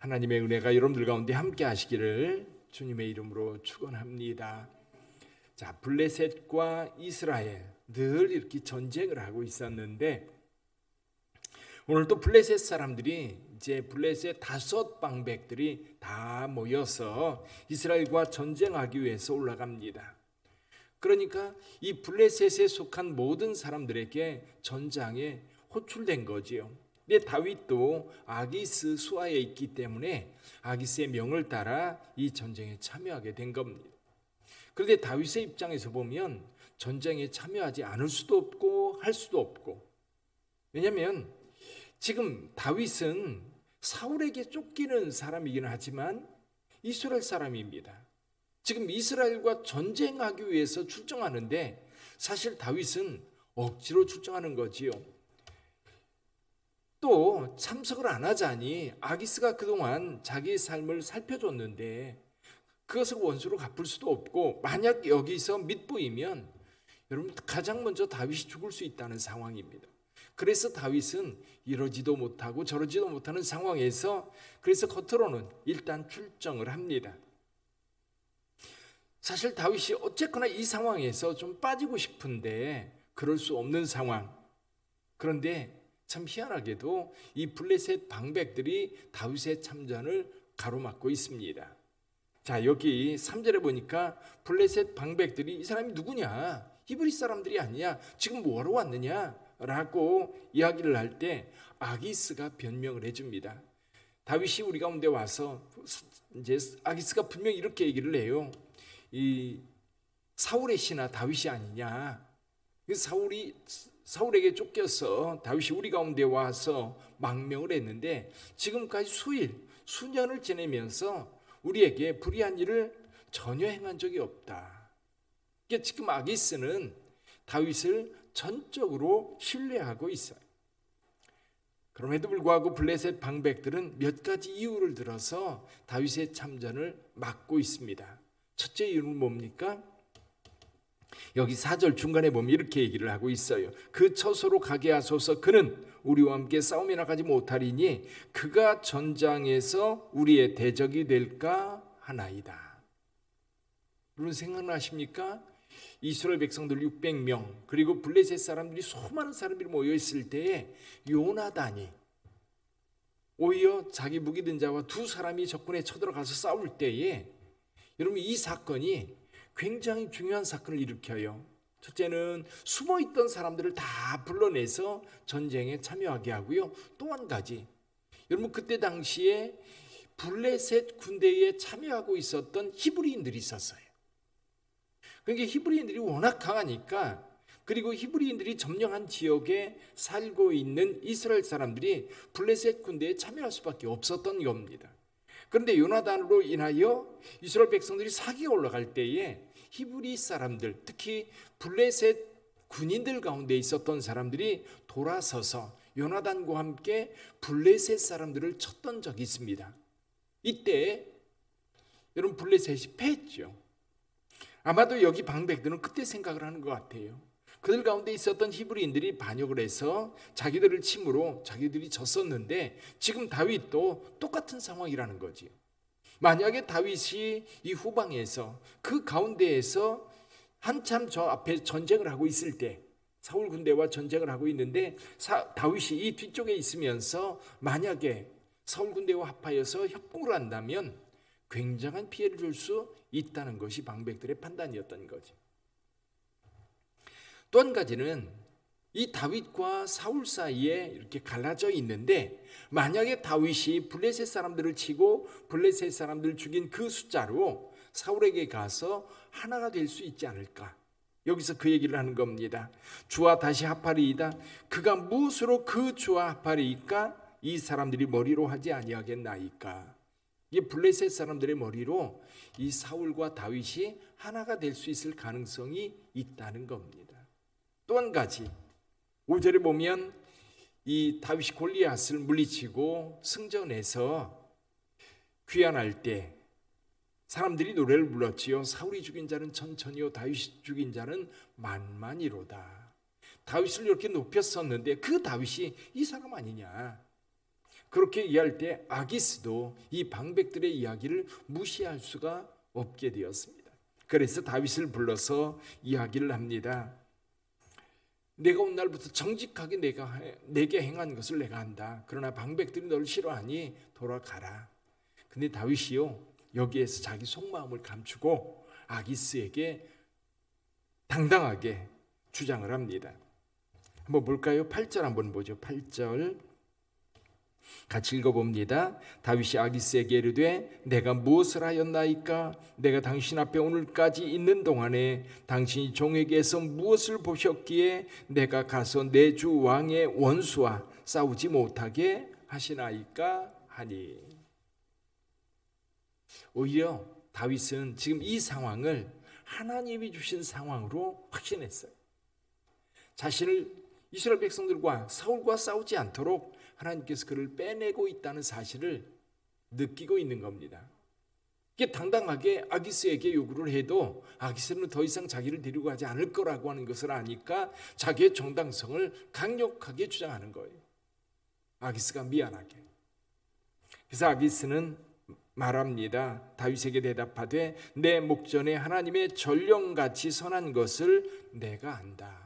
하나님의 은혜가 여러분들 가운데 함께 하시기를 주님의 이름으로 축원합니다. 자, 블레셋과 이스라엘 늘 이렇게 전쟁을 하고 있었는데 오늘 또 블레셋 사람들이 이제 블레셋 5 방백들이 다 모여서 이스라엘과 전쟁하기 위해서 올라갑니다. 그러니까 이 블레셋에 속한 모든 사람들에게 전장에 호출된 거지요. 근데 다윗도 아기스 수하에 있기 때문에 아기스의 명을 따라 이 전쟁에 참여하게 된 겁니다. 그런데 다윗의 입장에서 보면 전쟁에 참여하지 않을 수도 없고 할 수도 없고, 왜냐하면 지금 다윗은 사울에게 쫓기는 사람이긴 하지만 이스라엘 사람입니다. 지금 이스라엘과 전쟁하기 위해서 출정하는데 사실 다윗은 억지로 출정하는 거지요. 또 참석을 안 하자니 아기스가 그동안 자기의 삶을 살펴줬는데 그것을 원수로 갚을 수도 없고, 만약 여기서 밑보이면 여러분 가장 먼저 다윗이 죽을 수 있다는 상황입니다. 그래서 다윗은 이러지도 못하고 저러지도 못하는 상황에서 그래서 겉으로는 일단 출정을 합니다. 사실 다윗이 어쨌거나 이 상황에서 좀 빠지고 싶은데 그럴 수 없는 상황. 그런데 참 희한하게도 이 블레셋 방백들이 다윗의 참전을 가로막고 있습니다. 자, 여기 3절에 보니까 블레셋 방백들이 이 사람이 누구냐? 히브리 사람들이 아니냐? 지금 뭐하러 왔느냐? 라고 이야기를 할 때 아기스가 변명을 해줍니다. 다윗이 우리 가운데 와서 이제 아기스가 분명히 이렇게 얘기를 해요. 이 사울의 신하 다윗이 아니냐? 사울에게 쫓겨서 다윗이 우리 가운데 와서 망명을 했는데 지금까지 수년을 지내면서 우리에게 불의한 일을 전혀 행한 적이 없다. 그러니까 지금 아기스는 다윗을 전적으로 신뢰하고 있어요. 그럼에도 불구하고 블레셋 방백들은 몇 가지 이유를 들어서 다윗의 참전을 막고 있습니다. 첫째 이유는 뭡니까? 여기 4절 중간에 보면 이렇게 얘기를 하고 있어요. 그 처소로 가게 하소서. 그는 우리와 함께 싸움에 나가지 못하리니 그가 전장에서 우리의 대적이 될까 하나이다. 여러분 생각나십니까? 이스라엘 백성들 600명 그리고 블레셋 사람들이 수많은 사람들이 모여있을 때에 요나단이 오히려 자기 무기 든 자와 2 사람이 적군에 쳐들어가서 싸울 때에 여러분 이 사건이 굉장히 중요한 사건을 일으켜요. 첫째는 숨어있던 사람들을 다 불러내서 전쟁에 참여하게 하고요. 또 한 가지, 여러분 그때 당시에 블레셋 군대에 참여하고 있었던 히브리인들이 있었어요. 그러니까 히브리인들이 워낙 강하니까, 그리고 히브리인들이 점령한 지역에 살고 있는 이스라엘 사람들이 블레셋 군대에 참여할 수밖에 없었던 겁니다. 그런데 요나단으로 인하여 이스라엘 백성들이 사기가 올라갈 때에 히브리 사람들, 특히 블레셋 군인들 가운데 있었던 사람들이 돌아서서 요나단과 함께 블레셋 사람들을 쳤던 적이 있습니다. 이때 여러분 블레셋이 패했죠. 아마도 여기 방백들은 그때 생각을 하는 것 같아요. 그들 가운데 있었던 히브리인들이 반역을 해서 자기들을 침으로 자기들이 졌었는데 지금 다윗도 똑같은 상황이라는 거지요. 만약에 다윗이 이 후방에서 그 가운데에서 한참 저 앞에 전쟁을 하고 있을 때, 사울 군대와 전쟁을 하고 있는데 다윗이 이 뒤쪽에 있으면서 만약에 사울 군대와 합하여서 협공을 한다면 굉장한 피해를 줄 수 있다는 것이 방백들의 판단이었던 거죠. 또 한 가지는 이 다윗과 사울 사이에 이렇게 갈라져 있는데 만약에 다윗이 블레셋 사람들을 치고 블레셋 사람들을 죽인 그 숫자로 사울에게 가서 하나가 될 수 있지 않을까? 여기서 그 얘기를 하는 겁니다. 주와 다시 합하리이다. 그가 무엇으로 그 주와 합하리이까? 이 사람들이 머리로 하지 아니하겠나이까? 이 블레셋 사람들의 머리로 이 사울과 다윗이 하나가 될 수 있을 가능성이 있다는 겁니다. 또 한 가지, 5절에 보면 이 다윗이 골리앗을 물리치고 승전해서 귀환할 때 사람들이 노래를 불렀지요. 사울이 죽인 자는 천천히요 다윗이 죽인 자는 만만이로다. 다윗을 이렇게 높였었는데 그 다윗이 이 사람 아니냐? 그렇게 이해할 때 아기스도 이 방백들의 이야기를 무시할 수가 없게 되었습니다. 그래서 다윗을 불러서 이야기를 합니다. 내가 온 날부터 정직하게 내게 행한 것을 내가 안다. 그러나 방백들이 너를 싫어하니 돌아가라. 근데 다윗이요, 여기에서 자기 속마음을 감추고 아기스에게 당당하게 주장을 합니다. 한번 볼까요? 8절 한번 보죠. 8절 같이 읽어봅니다. 다윗이 아기스에게 이르되 내가 무엇을 하였나이까? 내가 당신 앞에 오늘까지 있는 동안에 당신이 종에게서 무엇을 보셨기에 내가 가서 내 주 왕의 원수와 싸우지 못하게 하시나이까 하니. 오히려 다윗은 지금 이 상황을 하나님이 주신 상황으로 확신했어요. 자신을 이스라엘 백성들과 사울과 싸우지 않도록 하나님께서 그를 빼내고 있다는 사실을 느끼고 있는 겁니다. 이게 당당하게 아기스에게 요구를 해도 아기스는 더 이상 자기를 데리고 가지 않을 거라고 하는 것을 아니까 자기의 정당성을 강력하게 주장하는 거예요. 아기스가 미안하게. 그래서 아기스는 말합니다. 다윗에게 대답하되 내 목전에 하나님의 전령같이 선한 것을 내가 안다.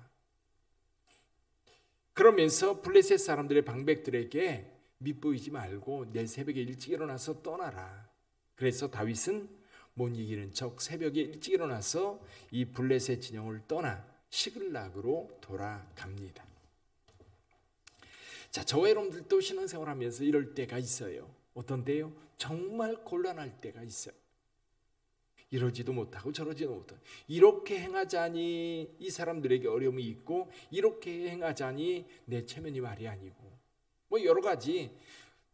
그러면서 블레셋 사람들의 방백들에게 밉보이지 말고 내일 새벽에 일찍 일어나서 떠나라. 그래서 다윗은 못 이기는 척 새벽에 일찍 일어나서 이 블레셋 진영을 떠나 시글락으로 돌아갑니다. 자, 저와 여러분들도 신앙생활하면서 이럴 때가 있어요. 어떤 때요? 정말 곤란할 때가 있어요. 이러지도 못하고 저러지도 못하고, 이렇게 행하자니 이 사람들에게 어려움이 있고, 이렇게 행하자니 내 체면이 말이 아니고, 뭐 여러 가지.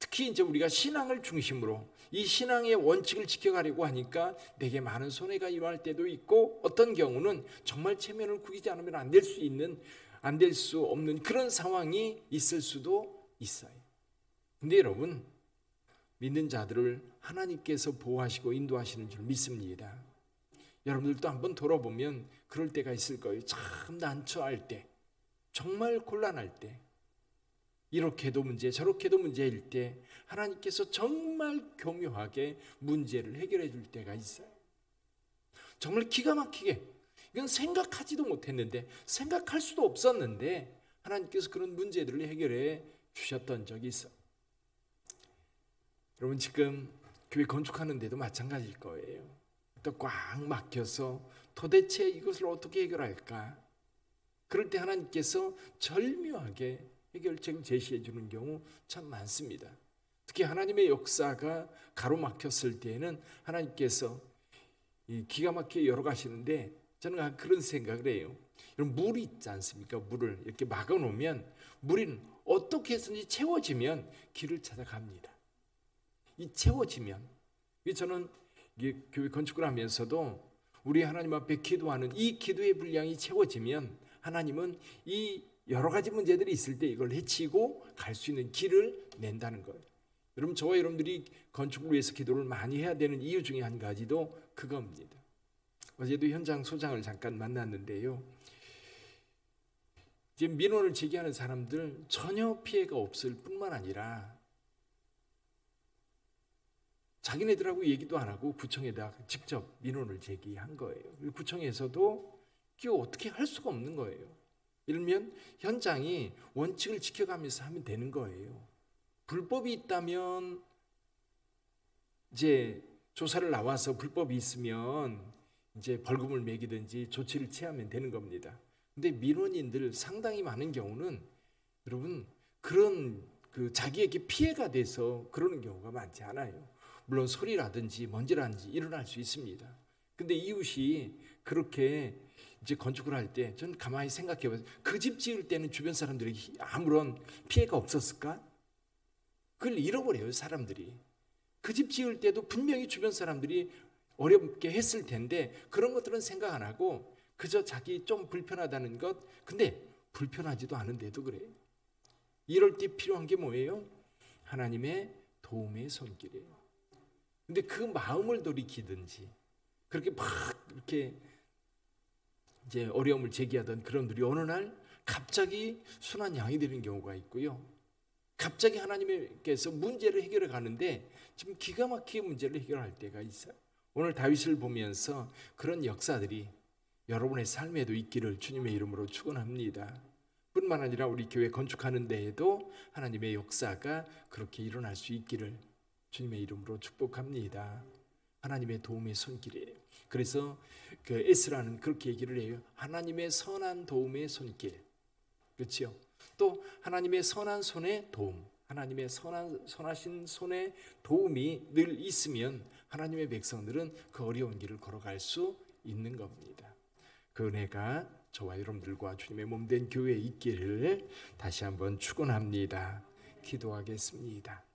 특히 이제 우리가 신앙을 중심으로 이 신앙의 원칙을 지켜가려고 하니까 내게 많은 손해가 일어날 때도 있고, 어떤 경우는 정말 체면을 구기지 않으면 안 될 수 없는 그런 상황이 있을 수도 있어요. 근데 여러분, 믿는 자들을 하나님께서 보호하시고 인도하시는 줄 믿습니다. 여러분들도 한번 돌아보면 그럴 때가 있을 거예요. 참 난처할 때, 정말 곤란할 때, 이렇게도 문제 저렇게도 문제일 때 하나님께서 정말 교묘하게 문제를 해결해 줄 때가 있어요. 정말 기가 막히게, 이건 생각하지도 못했는데, 생각할 수도 없었는데 하나님께서 그런 문제들을 해결해 주셨던 적이 있어요. 여러분, 지금 교회 건축하는데도 마찬가지일 거예요. 또 꽉 막혀서 도대체 이것을 어떻게 해결할까? 그럴 때 하나님께서 절묘하게 해결책을 제시해 주는 경우 참 많습니다. 특히 하나님의 역사가 가로막혔을 때에는 하나님께서 기가 막히게 열어가시는데, 저는 그런 생각을 해요. 여러분, 물이 있지 않습니까? 물을 이렇게 막아놓으면 물이 어떻게 해서든지 채워지면 길을 찾아갑니다. 이 채워지면, 저는 교회 건축을 하면서도 우리 하나님 앞에 기도하는 이 기도의 분량이 채워지면 하나님은 이 여러 가지 문제들이 있을 때 이걸 해치고 갈 수 있는 길을 낸다는 거예요. 여러분, 저와 여러분들이 건축을 위해서 기도를 많이 해야 되는 이유 중에 한 가지도 그겁니다. 어제도 현장 소장을 잠깐 만났는데요. 이제 민원을 제기하는 사람들 전혀 피해가 없을 뿐만 아니라 자기네들하고 얘기도 안 하고 구청에다 직접 민원을 제기한 거예요. 구청에서도 이게 어떻게 할 수가 없는 거예요. 이러면 현장이 원칙을 지켜가면서 하면 되는 거예요. 불법이 있다면 이제 조사를 나와서 불법이 있으면 이제 벌금을 매기든지 조치를 취하면 되는 겁니다. 근데 민원인들 상당히 많은 경우는 여러분 그런 자기에게 피해가 돼서 그러는 경우가 많지 않아요. 물론 소리라든지 먼지라든지 일어날 수 있습니다. 근데 이웃이 그렇게 이제 건축을 할 때 저는 가만히 생각해 봐요. 그 집 지을 때는 주변 사람들이 아무런 피해가 없었을까? 그걸 잃어버려요, 사람들이. 그 집 지을 때도 분명히 주변 사람들이 어렵게 했을 텐데 그런 것들은 생각 안 하고 그저 자기 좀 불편하다는 것, 근데 불편하지도 않은데도 그래요. 이럴 때 필요한 게 뭐예요? 하나님의 도움의 손길이에요. 근데 그 마음을 돌이키든지 그렇게 막 이렇게 이제 어려움을 제기하던 그런 분들이 어느 날 갑자기 순한 양이 되는 경우가 있고요. 갑자기 하나님께서 문제를 해결해 가는데 지금 기가 막히게 문제를 해결할 때가 있어요. 오늘 다윗을 보면서 그런 역사들이 여러분의 삶에도 있기를 주님의 이름으로 축원합니다. 뿐만 아니라 우리 교회 건축하는 데에도 하나님의 역사가 그렇게 일어날 수 있기를 주님의 이름으로 축복합니다. 하나님의 도움의 손길이에요. 그래서 그 에스라는 그렇게 얘기를 해요. 하나님의 선한 도움의 손길. 그렇죠? 또 하나님의 선한 손의 도움, 하나님의 선하신 손의 도움이 늘 있으면 하나님의 백성들은 그 어려운 길을 걸어갈 수 있는 겁니다. 그 은혜가 저와 여러분들과 주님의 몸된 교회에 있기를 다시 한번 축원합니다. 기도하겠습니다.